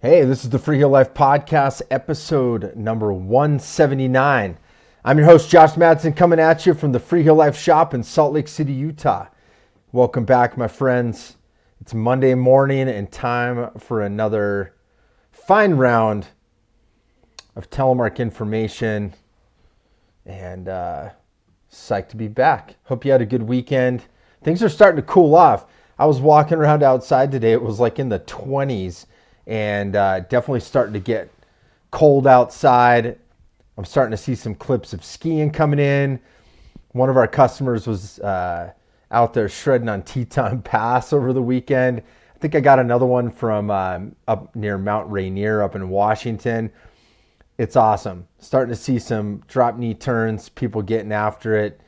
Hey, this is the Freeheel Life Podcast, episode number 179. I'm your host, Josh Madsen, coming at you from the Freeheel Life shop in Salt Lake City, Utah. Welcome back, my friends. It's Monday morning and time for another fine round of telemark information. And psyched to be back. Hope you had a good weekend. Things are starting to cool off. I was walking around outside today. It was like in the 20s. And definitely starting to get cold outside. I'm starting to see some clips of skiing coming in. One of our customers was out there shredding on Teton Pass over the weekend. I think I got another one from up near Mount Rainier up in Washington. It's awesome. Starting to see some drop knee turns, people getting after it,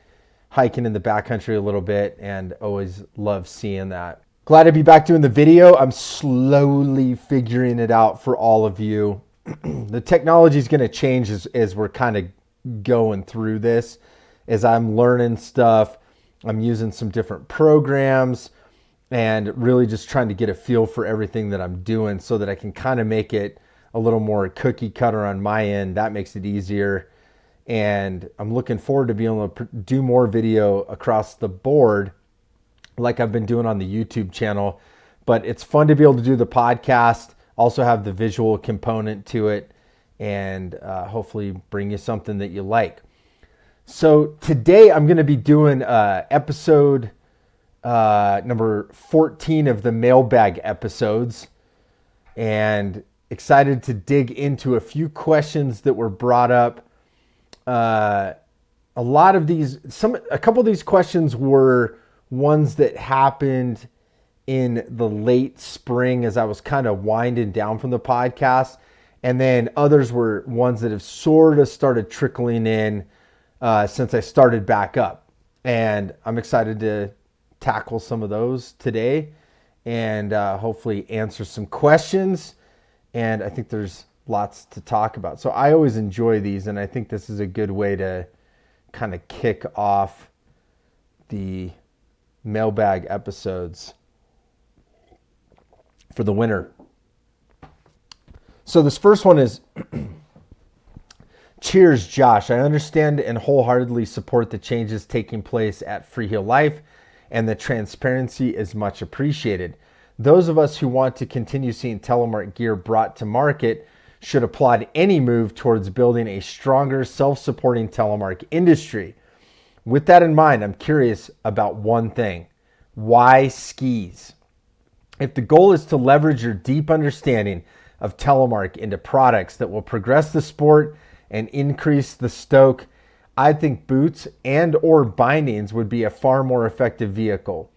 hiking in the backcountry a little bit, and always love seeing that. Glad to be back doing the video. I'm slowly figuring it out for all of you. The technology is going to change as we're kind of going through this. As I'm learning stuff, I'm using some different programs and really just trying to get a feel for everything that I'm doing so that I can kind of make it a little more cookie cutter on my end. That makes it easier. And I'm looking forward to being able to do more video across the board like I've been doing on the YouTube channel. But it's fun to be able to do the podcast, also have the visual component to it, and hopefully bring you something that you like. So today I'm going to be doing episode number 14 of the Mailbag episodes, and excited to dig into a few questions that were brought up. A couple of these questions were ones that happened in the late spring as I was kind of winding down from the podcast. And then others were ones that have sort of started trickling in since I started back up. And I'm excited to tackle some of those today and hopefully answer some questions. And I think there's lots to talk about. So I always enjoy these, and I think this is a good way to kind of kick off the Mailbag episodes for the winter. So this first one is, cheers, Josh. I understand and wholeheartedly support the changes taking place at Freeheel Life, and the transparency is much appreciated. Those of us who want to continue seeing telemark gear brought to market should applaud any move towards building a stronger, self-supporting telemark industry. With that in mind, I'm curious about one thing. Why skis? If the goal is to leverage your deep understanding of telemark into products that will progress the sport and increase the stoke, I think boots and or bindings would be a far more effective vehicle.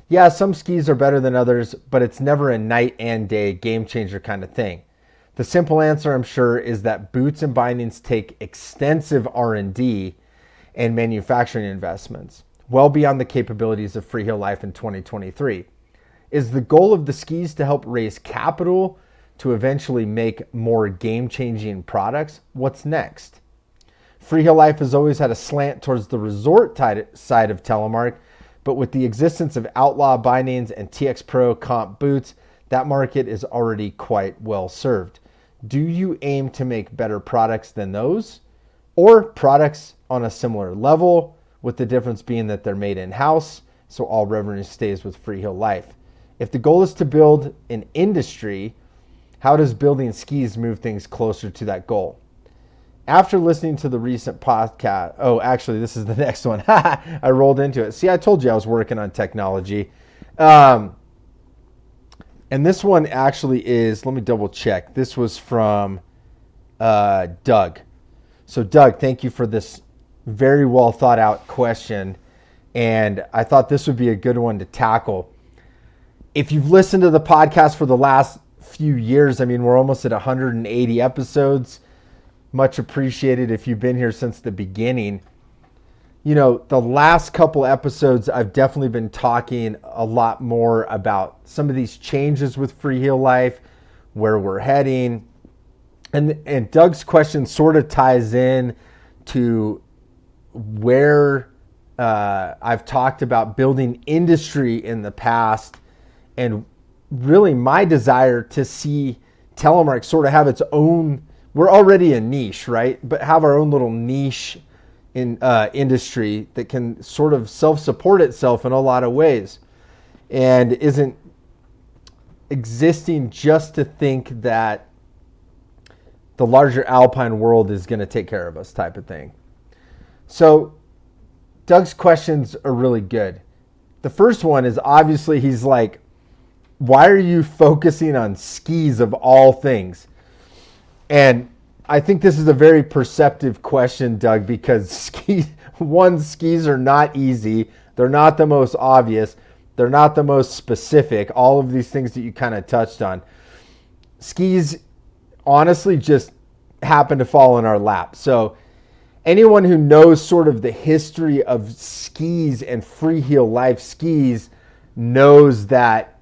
Yeah, some skis are better than others, but it's never a night and day game changer kind of thing. The simple answer, I'm sure, is that boots and bindings take extensive R&D and manufacturing investments, well beyond the capabilities of Freeheel Life in 2023. Is the goal of the skis to help raise capital to eventually make more game-changing products? What's next? Freeheel Life has always had a slant towards the resort side of telemark, but with the existence of Outlaw bindings and TX Pro comp boots, that market is already quite well served. Do you aim to make better products than those, or products on a similar level, with the difference being that they're made in-house, so all revenue stays with Freeheel Life? If the goal is to build an industry, how does building skis move things closer to that goal? After listening to the recent podcast, actually, this is the next one. I rolled into it. See, I told you I was working on technology. And this one actually is, let me double check. This was from Doug. So Doug, thank you for this very well thought out question. And I thought this would be a good one to tackle. If you've listened to the podcast for the last few years, I mean, we're almost at 180 episodes. Much appreciated if you've been here since the beginning. You know, the last couple episodes, I've definitely been talking a lot more about some of these changes with Freeheel Life, where we're heading. And Doug's question sort of ties in to where I've talked about building industry in the past, and really my desire to see telemark sort of have its own, we're already a niche, right? But have our own little niche in industry that can sort of self-support itself in a lot of ways and isn't existing just to think that the larger alpine world is going to take care of us type of thing. So Doug's questions are really good. The first one is obviously he's like, why are you focusing on skis of all things? And I think this is a very perceptive question, Doug, because skis are not easy. They're not the most obvious. They're not the most specific. All of these things that you kind of touched on. Skis honestly just happen to fall in our lap. So anyone who knows sort of the history of skis and Freeheel Life skis knows that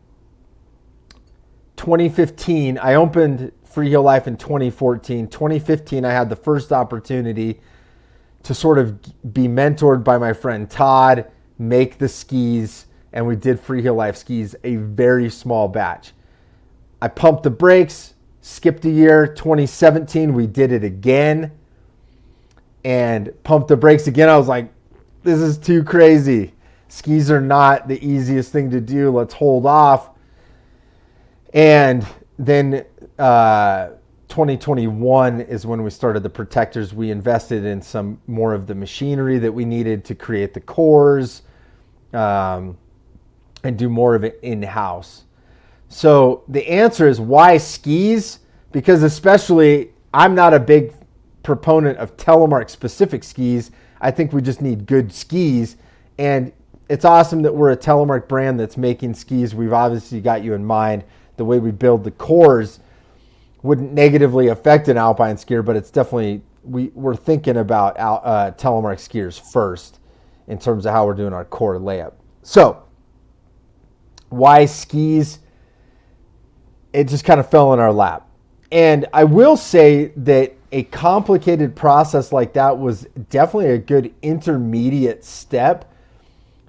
2015, I opened Freeheel Life in 2014. 2015, I had the first opportunity to sort of be mentored by my friend Todd, make the skis, and we did Freeheel Life skis, a very small batch. I pumped the brakes, skipped a year. 2017, we did it again and pumped the brakes again. I was like, this is too crazy. Skis are not the easiest thing to do. Let's hold off. And then 2021 is when we started the protectors. We invested in some more of the machinery that we needed to create the cores and do more of it in-house. So the answer is why skis? Because especially I'm not a big proponent of telemark specific skis. I think we just need good skis. And it's awesome that we're a telemark brand that's making skis. We've obviously got you in mind. The way we build the cores wouldn't negatively affect an alpine skier, but it's definitely, we're thinking about telemark skiers first in terms of how we're doing our core layup. So why skis? It just kind of fell in our lap. And I will say that a complicated process like that was definitely a good intermediate step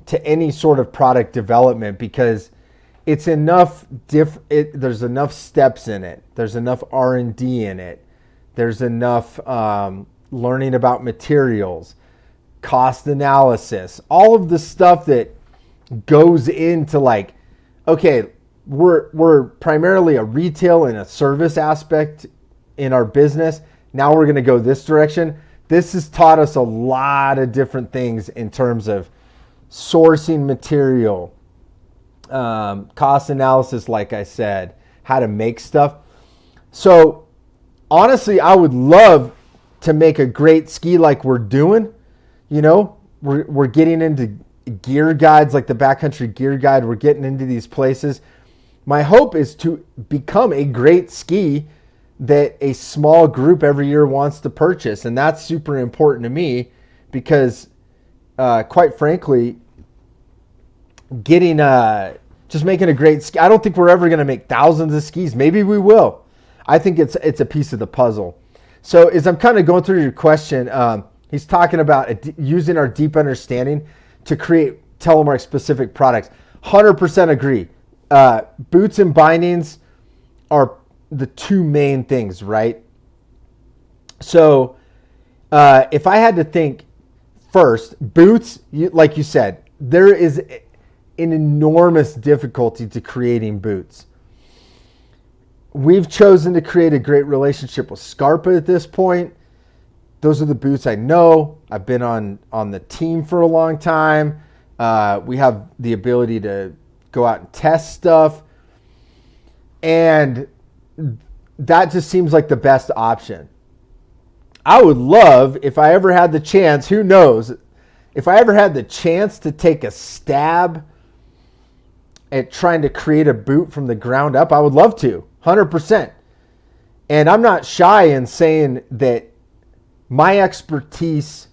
to any sort of product development, because it's enough there's enough steps in it. There's enough R&D in it. There's enough learning about materials, cost analysis, all of the stuff that goes into like, okay, we're primarily a retail and a service aspect in our business. Now we're going to go this direction. This has taught us a lot of different things in terms of sourcing material, cost analysis, like I said, how to make stuff. So honestly, I would love to make a great ski like we're doing. You know, we're getting into gear guides like the Backcountry Gear Guide. We're getting into these places. My hope is to become a great ski that a small group every year wants to purchase. And that's super important to me because, quite frankly, just making a great ski. I don't think we're ever going to make thousands of skis. Maybe we will. I think it's a piece of the puzzle. So as I'm kind of going through your question, he's talking about using our deep understanding to create telemark specific products. 100% agree. Boots and bindings are the two main things, right? So if I had to think first, boots, like you said, there is an enormous difficulty to creating boots. We've chosen to create a great relationship with Scarpa at this point. Those are the boots I know. I've been on the team for a long time. We have the ability to go out and test stuff. And that just seems like the best option. I would love, if I ever had the chance, who knows, if I ever had the chance to take a stab at trying to create a boot from the ground up, I would love to, 100%. And I'm not shy in saying that my expertise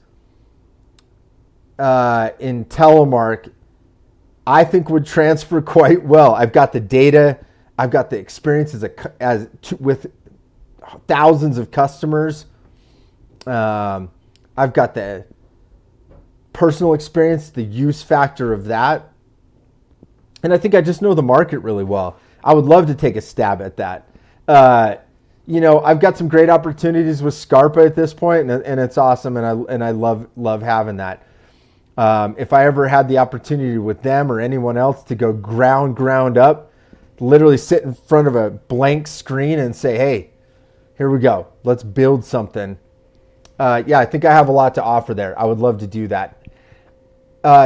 in telemark, I think would transfer quite well. I've got the data. I've got the experience with thousands of customers. I've got the personal experience, the use factor of that. And I think I just know the market really well. I would love to take a stab at that. I've got some great opportunities with Scarpa at this point, and it's awesome, and I love having that. If I ever had the opportunity with them or anyone else to go ground up, literally sit in front of a blank screen and say, hey, here we go, let's build something. I think I have a lot to offer there. I would love to do that.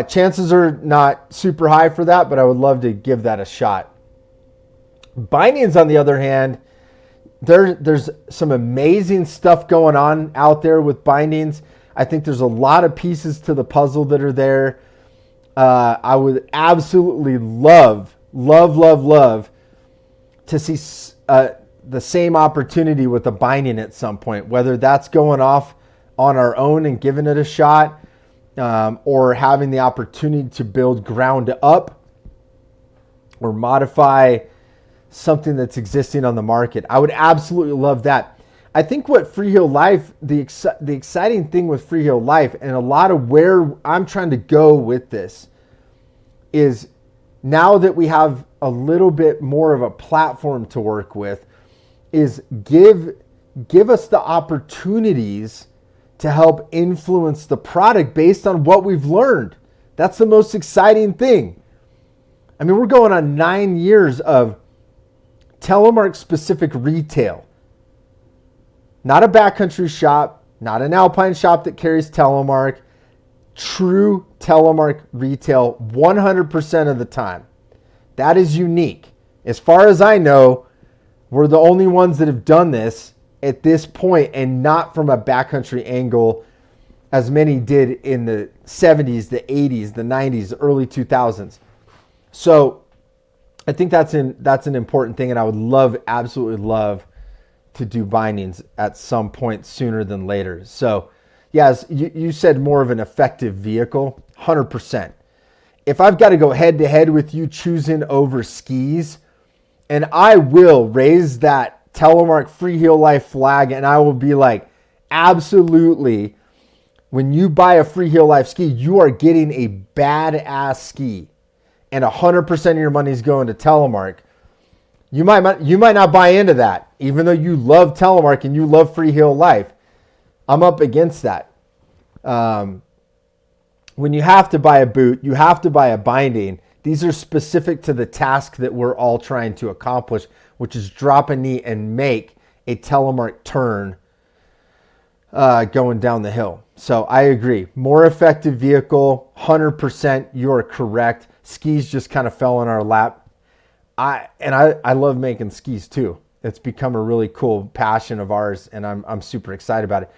Chances are not super high for that, but I would love to give that a shot. Bindings, on the other hand, there's some amazing stuff going on out there with bindings. I think there's a lot of pieces to the puzzle that are there. I would absolutely love to see the same opportunity with a binding at some point, whether that's going off on our own and giving it a shot, or having the opportunity to build ground up or modify something that's existing on the market. I would absolutely love that. I think what Freeheel Life, the exciting thing with Freeheel Life, and a lot of where I'm trying to go with this, is now that we have a little bit more of a platform to work with, is give us the opportunities to help influence the product based on what we've learned. That's the most exciting thing. I mean, we're going on 9 years of telemark specific retail. Not a backcountry shop, not an alpine shop that carries telemark. True telemark retail 100% of the time. That is unique. As far as I know, we're the only ones that have done this at this point, and not from a backcountry angle as many did in the 70s, the 80s, the 90s, the early 2000s. So I think that's an important thing, and I would absolutely love to do bindings at some point sooner than later. So yes, you said more of an effective vehicle, 100%. If I've got to go head to head with you choosing over skis, and I will raise that telemark Freeheel Life flag, and I will be like, absolutely, when you buy a Freeheel Life ski, you are getting a badass ski, and 100% of your money is going to telemark. You might not buy into that, even though you love telemark and you love Freeheel Life. I'm up against that. When you have to buy a boot, you have to buy a binding. These are specific to the task that we're all trying to accomplish, which is drop a knee and make a telemark turn going down the hill. So I agree. More effective vehicle, 100%. You are correct. Skis just kind of fell in our lap. I love making skis too. It's become a really cool passion of ours, and I'm super excited about it.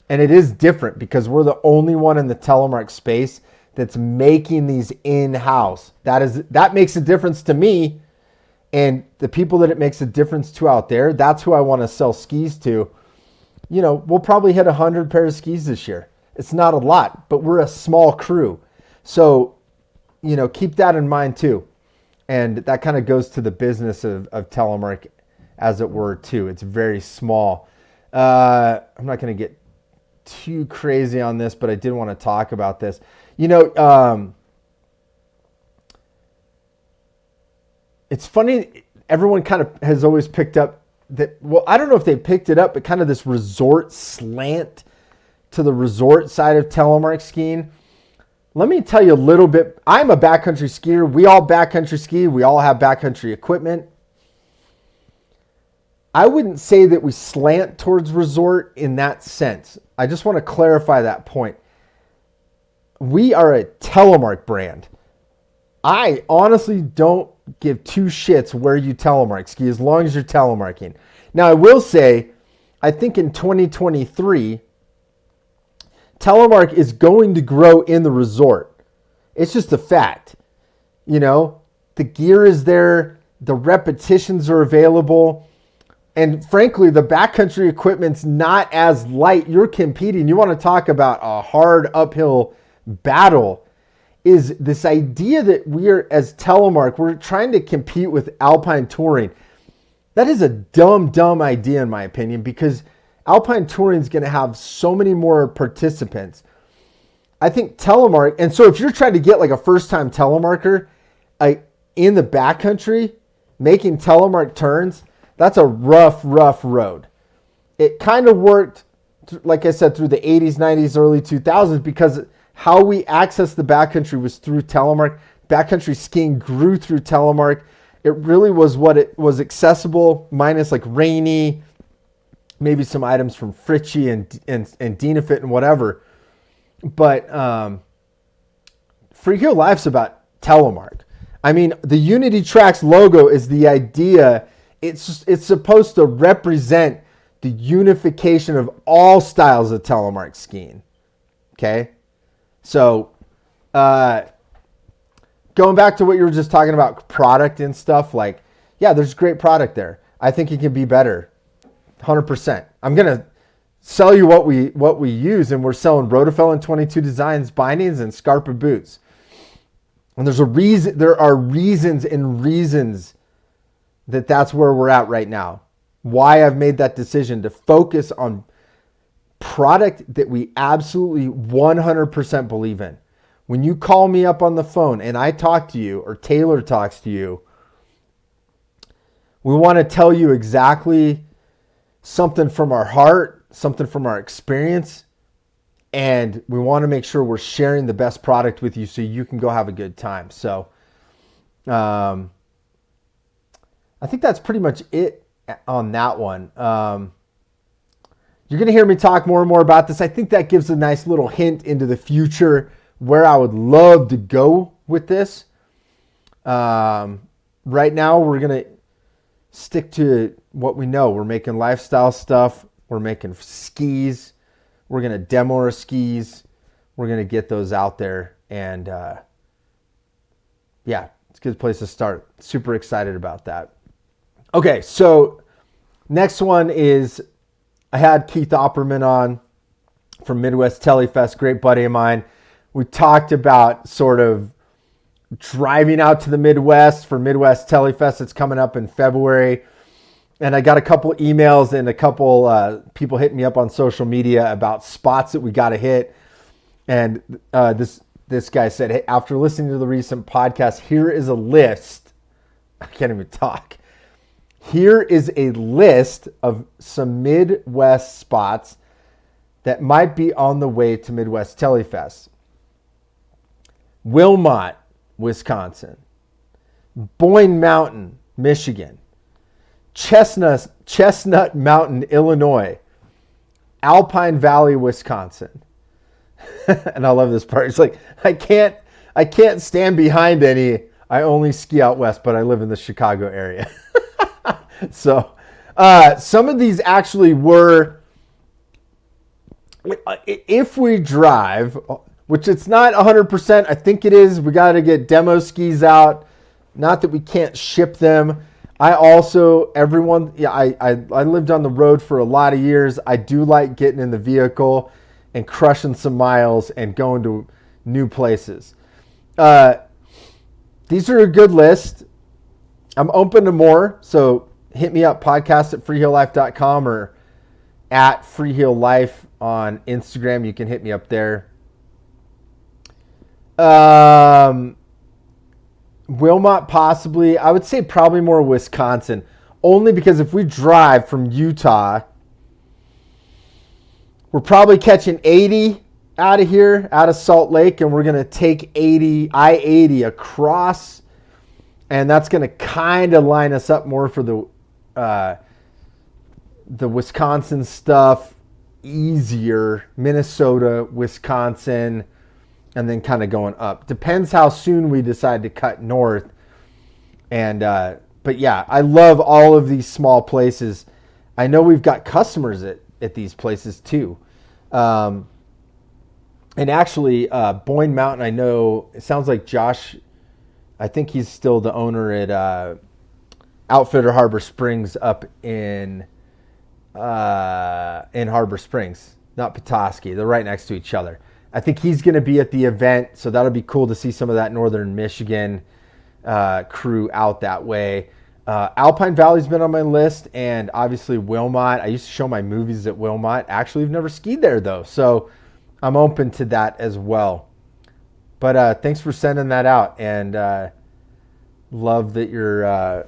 And it is different because we're the only one in the telemark space that's making these in-house. That makes a difference to me, and the people that it makes a difference to out there, that's who I want to sell skis to. We'll probably hit 100 pairs of skis this year. It's not a lot, but we're a small crew. So, keep that in mind too. And that kind of goes to the business of telemark, as it were, too. It's very small. I'm not going to get too crazy on this, but I did want to talk about this. It's funny, everyone kind of has always picked up that, well, I don't know if they picked it up, but kind of this resort slant to the resort side of telemark skiing. Let me tell you a little bit. I'm a backcountry skier. We all backcountry ski. We all have backcountry equipment. I wouldn't say that we slant towards resort in that sense. I just want to clarify that point. We are a telemark brand. I honestly don't give two shits where you telemark ski as long as you're telemarking. Now, I will say, I think in 2023, telemark is going to grow in the resort. It's just a fact. The gear is there. The repetitions are available. And frankly, the backcountry equipment's not as light. You're competing. You want to talk about a hard uphill battle. Is this idea that we're, as telemark, we're trying to compete with alpine touring. That is a dumb idea in my opinion, because alpine touring is going to have so many more participants. I think telemark, and so if you're trying to get like a first-time telemarker in the backcountry, making telemark turns, That's a rough road. It kind of worked, like I said, through the 80s, 90s, early 2000s, because how we accessed the backcountry was through telemark. Backcountry skiing grew through telemark. It really was what it was accessible, minus like Rainy, maybe some items from Fritchie and Dynafit and whatever. But Freeheel Life's about telemark. I mean, the Unity Tracks logo is the idea. It's supposed to represent the unification of all styles of telemark skiing. Okay? So, going back to what you were just talking about, product and stuff, like, yeah, there's great product there. I think it can be better. 100%. I'm going to sell you what we use, and we're selling Rotofell 22 designs, bindings, and Scarpa boots. And there are reasons that that's where we're at right now. Why I've made that decision to focus on product that we absolutely 100% believe in. When you call me up on the phone and I talk to you, or Taylor talks to you, we want to tell you exactly something from our heart, something from our experience, and we want to make sure we're sharing the best product with you so you can go have a good time. So I think that's pretty much it on that one. You're going to hear me talk more and more about this. I think that gives a nice little hint into the future where I would love to go with this. Right now, we're going to stick to what we know. We're making lifestyle stuff. We're making skis. We're going to demo our skis. We're going to get those out there. And yeah, it's a good place to start. Super excited about that. Okay, so next one is, I had Keith Opperman on from Midwest Telefest, great buddy of mine. We talked about sort of driving out to the Midwest for Midwest Telefest. It's coming up in February. And I got a couple emails and a couple people hitting me up on social media about spots that we got to hit. And this guy said, hey, after listening to the recent podcast, here is a list. I can't even talk. Here is a list of some Midwest spots that might be on the way to Midwest Telefest. Wilmot, Wisconsin. Boyne Mountain, Michigan. Chestnut Mountain, Illinois. Alpine Valley, Wisconsin. And I love this part. It's like, I can't stand behind any. I only ski out west, but I live in the Chicago area. So some of these actually were, if we drive, which it's not 100%, I think it is, we got to get demo skis out. Not that we can't ship them. I lived on the road for a lot of years. I do like getting in the vehicle and crushing some miles and going to new places. These are a good list. I'm open to more, so hit me up, podcast@freeheellife.com or at freeheellife on Instagram. You can hit me up there. Wilmot, possibly. I would say probably more Wisconsin, only because if we drive from Utah, we're probably catching 80 out of here, out of Salt Lake, and we're going to take I-80 across, and that's going to kind of line us up more for the Wisconsin stuff, easier, Minnesota, Wisconsin, and then kind of going up. Depends how soon we decide to cut north. And but yeah, I love all of these small places. I know we've got customers at these places too. And actually, Boyne Mountain, I know, it sounds like Josh, I think he's still the owner at Outfitter Harbor Springs up in Harbor Springs, not Petoskey. They're right next to each other. I think he's going to be at the event, so that'll be cool to see some of that Northern Michigan crew out that way. Alpine Valley's been on my list, and obviously Wilmot. I used to show my movies at Wilmot. Actually, I've never skied there, though, so I'm open to that as well. But thanks for sending that out, and love that you're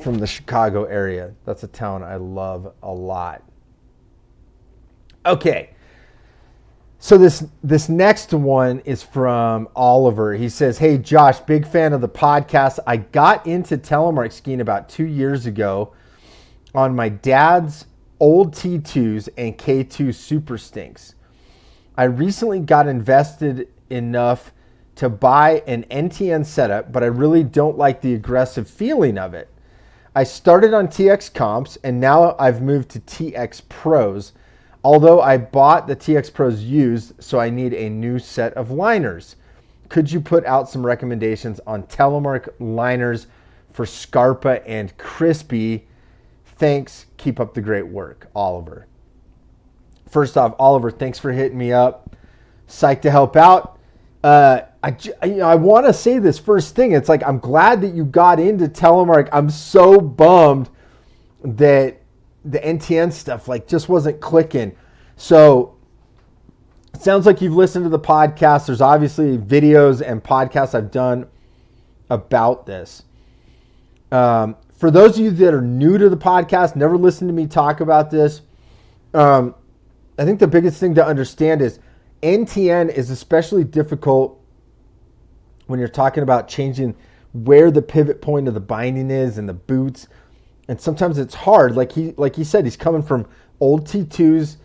from the Chicago area. That's a town I love a lot. Okay. So this next one is from Oliver. He says, "Hey Josh, big fan of the podcast. I got into telemark skiing about 2 years ago on my dad's old T2s and K2 Super Stinks. I recently got invested enough to buy an NTN setup, but I really don't like the aggressive feeling of it. I started on TX Comps and now I've moved to TX Pros. Although I bought the TX Pros used, so I need a new set of liners. Could you put out some recommendations on telemark liners for Scarpa and Crispy? Thanks. Keep up the great work, Oliver." First off, Oliver, thanks for hitting me up. Psyched to help out. I want to say this first thing. It's like, I'm glad that you got into telemark. I'm so bummed that the NTN stuff just wasn't clicking. So it sounds like you've listened to the podcast. There's obviously videos and podcasts I've done about this. For those of you that are new to the podcast, never listened to me talk about this, I think the biggest thing to understand is NTN is especially difficult when you're talking about changing where the pivot point of the binding is and the boots. And sometimes it's hard. Like he said, he's coming from old T2s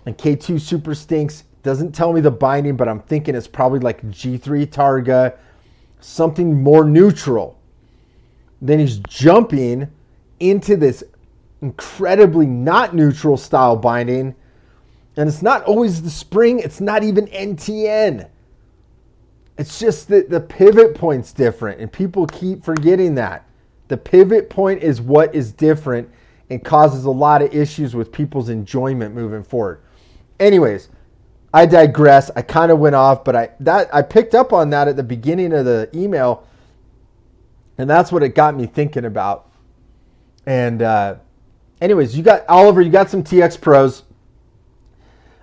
and K2 Super Stinks. Doesn't tell me the binding, but I'm thinking it's probably like G3 Targa, something more neutral. Then he's jumping into this incredibly not neutral style binding. And it's not always the spring. It's not even NTN. It's just that the pivot point's different. And people keep forgetting that. The pivot point is what is different and causes a lot of issues with people's enjoyment moving forward. Anyways, I digress. I kind of went off, but I picked up on that at the beginning of the email, and that's what it got me thinking about. And anyways, you got Oliver, you got some TX Pros.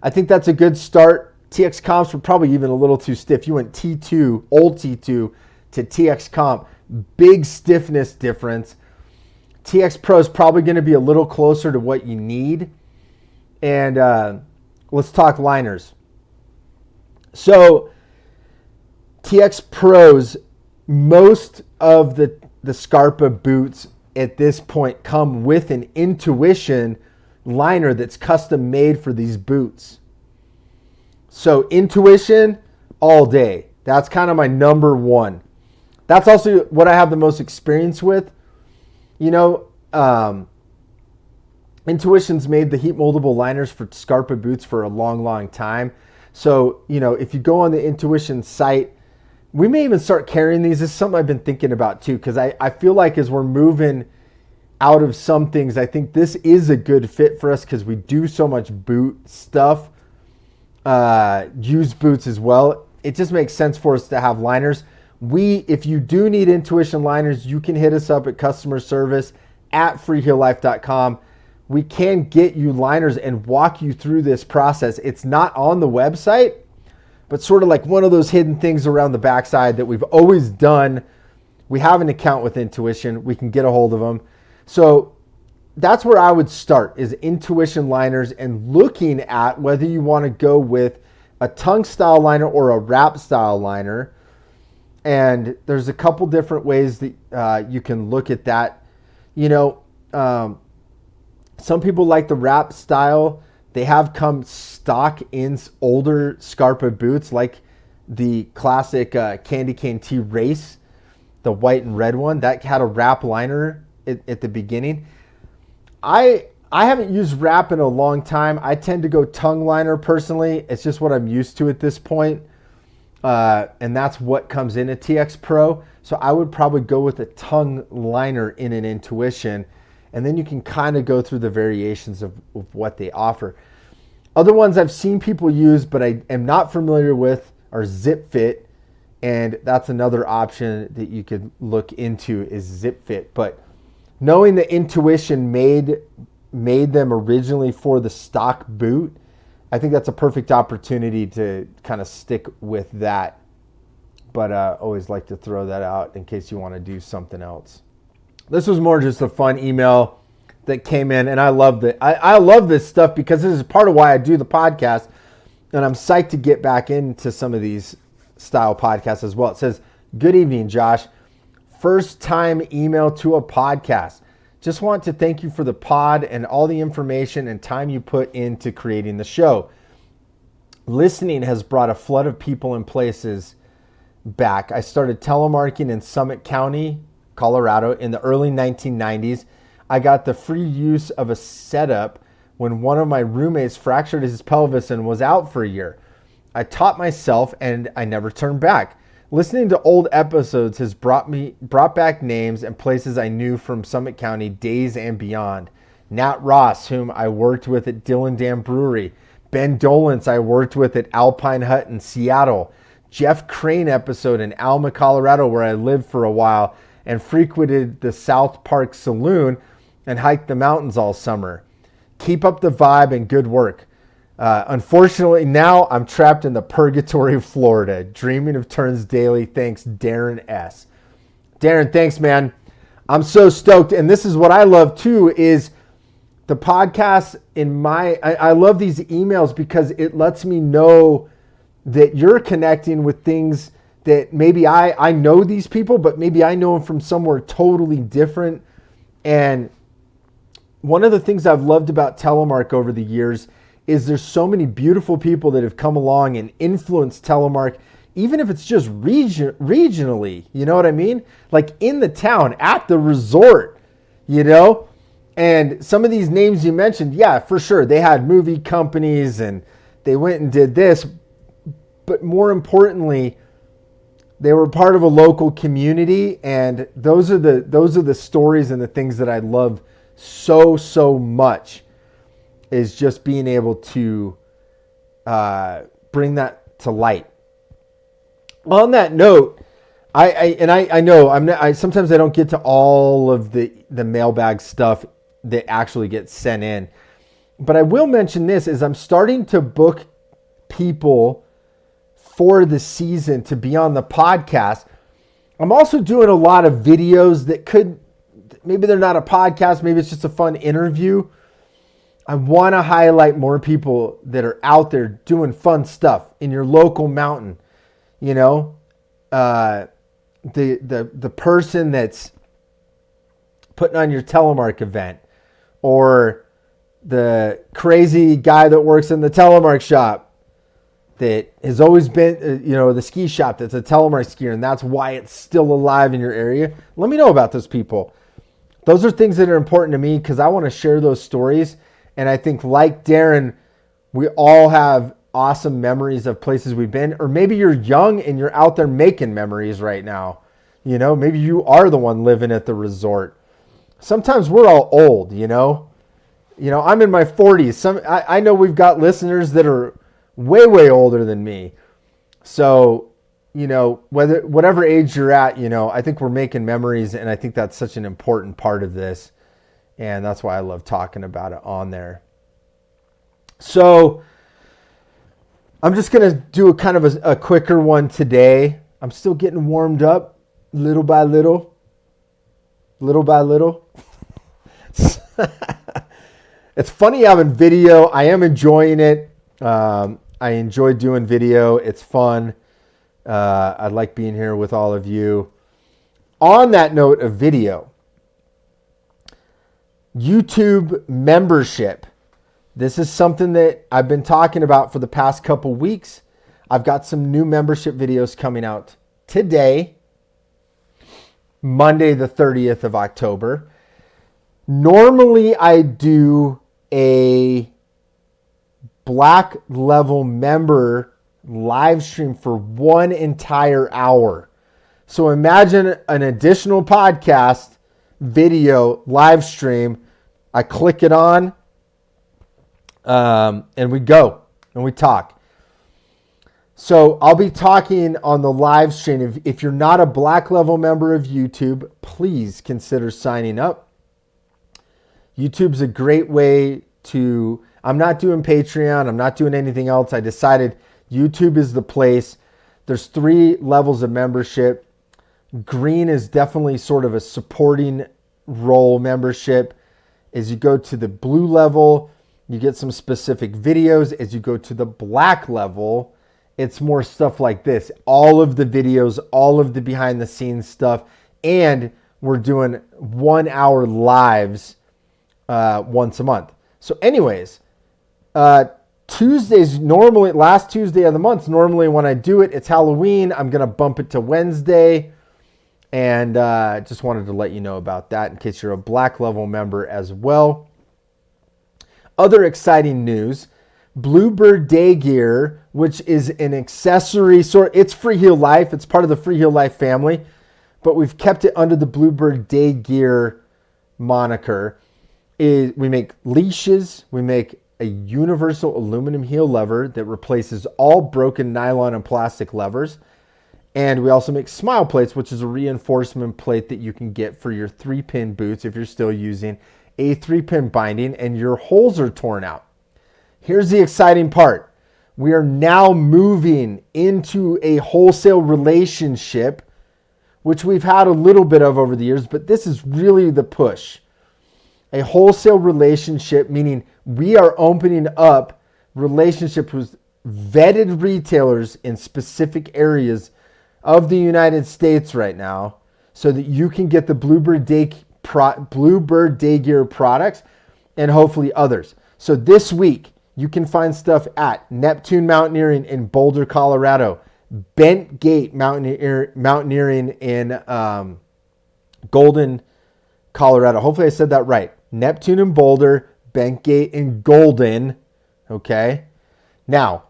I think that's a good start. TX Comps were probably even a little too stiff. You went T2, old T2 to TX Comp. Big stiffness difference. TX Pro is probably going to be a little closer to what you need. And let's talk liners. So TX Pros, most of the Scarpa boots at this point come with an Intuition liner that's custom made for these boots. So Intuition all day. That's kind of my number one. That's also what I have the most experience with. Intuition's made the heat moldable liners for Scarpa boots for a long, long time. So, if you go on the Intuition site, we may even start carrying these. This is something I've been thinking about too, because I feel like as we're moving out of some things, I think this is a good fit for us because we do so much boot stuff, used boots as well. It just makes sense for us to have liners. If you do need Intuition liners, you can hit us up at customer service at freeheellife.com. We can get you liners and walk you through this process. It's not on the website, but sort of like one of those hidden things around the backside that we've always done. We have an account with Intuition. We can get a hold of them. So that's where I would start, is Intuition liners and looking at whether you want to go with a tongue style liner or a wrap style liner. And there's a couple different ways that you can look at that. Some people like the wrap style. They have come stock in older Scarpa boots, like the classic Candy Cane T Race, the white and red one. That had a wrap liner at the beginning. I haven't used wrap in a long time. I tend to go tongue liner personally. It's just what I'm used to at this point. And that's what comes in a TX Pro. So I would probably go with a tongue liner in an Intuition, and then you can kind of go through the variations of what they offer. Other ones I've seen people use, but I am not familiar with, are Zip Fit, and that's another option that you could look into is Zip Fit. But knowing that Intuition made them originally for the stock boot, I think that's a perfect opportunity to kind of stick with that. But I always like to throw that out in case you want to do something else. This was more just a fun email that came in, and I love it. I love this stuff because this is part of why I do the podcast, and I'm psyched to get back into some of these style podcasts as well. It says, "Good evening, Josh. First time email to a podcast. Just want to thank you for the pod and all the information and time you put into creating the show. Listening has brought a flood of people and places back. I started telemarking in Summit County, Colorado in the early 1990s. I got the free use of a setup when one of my roommates fractured his pelvis and was out for a year. I taught myself and I never turned back. Listening to old episodes has brought back names and places I knew from Summit County days and beyond. Nat Ross, whom I worked with at Dylan Dam Brewery. Ben Dolance, I worked with at Alpine Hut in Seattle. Jeff Crane episode in Alma, Colorado, where I lived for a while and frequented the South Park Saloon and hiked the mountains all summer. Keep up the vibe and good work. Unfortunately, now I'm trapped in the purgatory of Florida, dreaming of turns daily. Thanks, Darren S." Darren, thanks, man. I'm so stoked. And this is what I love too, is the podcast I love these emails because it lets me know that you're connecting with things that maybe I know these people, but maybe I know them from somewhere totally different. And one of the things I've loved about telemark over the years is there's so many beautiful people that have come along and influenced telemark, even if it's just regionally, you know what I mean? Like in the town, at the resort, you know? And some of these names you mentioned, yeah, for sure, they had movie companies and they went and did this, but more importantly, they were part of a local community, and those are the stories and the things that I love so much, is just being able to bring that to light. On that note, I know sometimes I don't get to all of the mailbag stuff that actually gets sent in, but I will mention this: is I'm starting to book people for the season to be on the podcast. I'm also doing a lot of videos that maybe they're not a podcast, maybe it's just a fun interview. I want to highlight more people that are out there doing fun stuff in your local mountain. You know, the person that's putting on your telemark event, or the crazy guy that works in the telemark shop that has always been, the ski shop that's a telemark skier, and that's why it's still alive in your area. Let me know about those people. Those are things that are important to me because I want to share those stories. And I think, like Darren, we all have awesome memories of places we've been. Or maybe you're young and you're out there making memories right now. You know, maybe you are the one living at the resort. Sometimes we're all old, you know. I'm in my 40s. I know we've got listeners that are way older than me. So, whatever age you're at, I think we're making memories, and I think that's such an important part of this. And that's why I love talking about it on there. So I'm just going to do a kind of a quicker one today. I'm still getting warmed up little by little. It's funny having video. I am enjoying it. I enjoy doing video. It's fun. I like being here with all of you. On that note of video, YouTube membership. This is something that I've been talking about for the past couple weeks. I've got some new membership videos coming out today, Monday the 30th of October. Normally I do a Black Level member live stream for 1 entire hour. So imagine an additional podcast video live stream. I click it on and we go and we talk. So I'll be talking on the live stream. If you're not a Black Level member of YouTube, please consider signing up. YouTube's a great way to, I'm not doing Patreon, I'm not doing anything else. I decided YouTube is the place. There's 3 levels of membership. Green is definitely sort of a supporting roll membership is you go to the blue level, you get some specific videos. As you go to the black level, it's more stuff like this. All of the videos, all of the behind the scenes stuff. And we're doing 1 hour lives once a month. So anyways, Tuesdays, normally, last Tuesday of the month, normally when I do it, it's Halloween. I'm going to bump it to Wednesday. And just wanted to let you know about that in case you're a black level member as well. Other exciting news, Bluebird Day Gear, which is an accessory sort. It's Freeheel Life. It's part of the Freeheel Life family, but we've kept it under the Bluebird Day Gear moniker. We make leashes. We make a universal aluminum heel lever that replaces all broken nylon and plastic levers. And we also make smile plates, which is a reinforcement plate that you can get for your 3-pin boots if you're still using a 3-pin binding and your holes are torn out. Here's the exciting part. We are now moving into a wholesale relationship, which we've had a little bit of over the years, but this is really the push. A wholesale relationship, meaning we are opening up relationships with vetted retailers in specific areas of the United States right now so that you can get the Bluebird Day Gear products and hopefully others. So this week, you can find stuff at Neptune Mountaineering in Boulder, Colorado, Bent Gate Mountaineering in Golden, Colorado. Hopefully I said that right. Neptune in Boulder, Bent Gate in Golden. Okay. Now,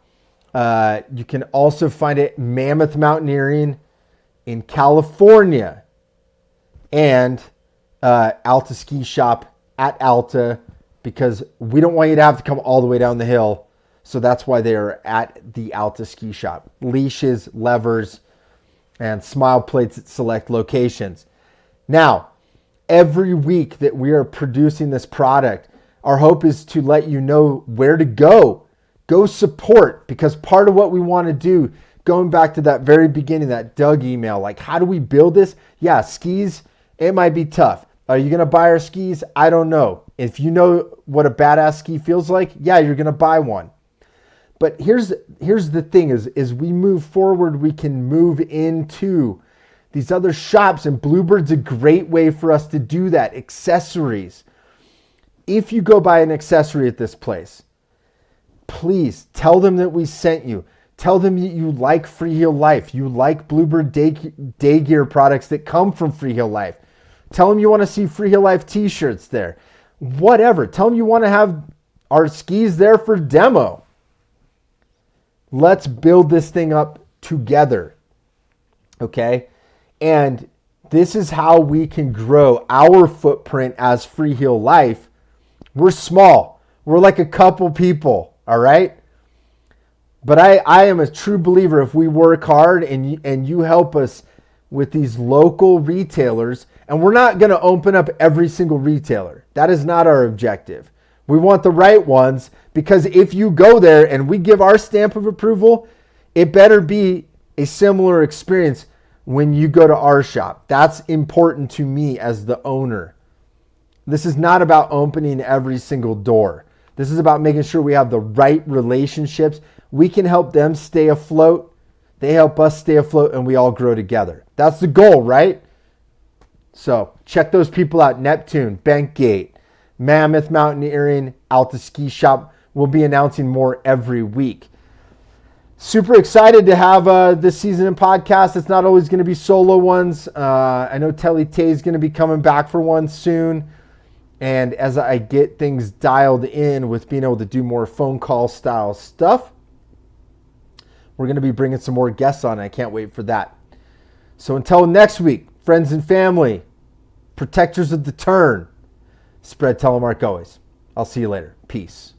you can also find it Mammoth Mountaineering in California and Alta Ski Shop at Alta, because we don't want you to have to come all the way down the hill. So that's why they are at the Alta Ski Shop. Leashes, levers, and smile plates at select locations. Now, every week that we are producing this product, our hope is to let you know where to go. Go support, because part of what we want to do, going back to that very beginning, that Doug email, like how do we build this? Yeah, skis, it might be tough. Are you going to buy our skis? I don't know. If you know what a badass ski feels like, yeah, you're going to buy one. But here's the thing is we move forward, we can move into these other shops, and Bluebird's a great way for us to do that. Accessories. If you go buy an accessory at this place, please tell them that we sent you. Tell them you like Freeheel Life. You like Bluebird Day Gear products that come from Freeheel Life. Tell them you want to see Freeheel Life t-shirts there. Whatever. Tell them you want to have our skis there for demo. Let's build this thing up together. Okay? And this is how we can grow our footprint as Freeheel Life. We're small. We're like a couple people. All right? But I am a true believer, if we work hard and you help us with these local retailers, and we're not going to open up every single retailer. That is not our objective. We want the right ones, because if you go there and we give our stamp of approval, it better be a similar experience when you go to our shop. That's important to me as the owner. This is not about opening every single door. This is about making sure we have the right relationships. We can help them stay afloat. They help us stay afloat, and we all grow together. That's the goal, right? So check those people out. Neptune, Bent Gate, Mammoth Mountaineering, Alta Ski Shop. We'll be announcing more every week. Super excited to have this season in podcast. It's not always going to be solo ones. I know Telly Tay is going to be coming back for one soon. And as I get things dialed in with being able to do more phone call style stuff, we're going to be bringing some more guests on. I can't wait for that. So until next week, friends and family, protectors of the turn, spread telemark always. I'll see you later. Peace.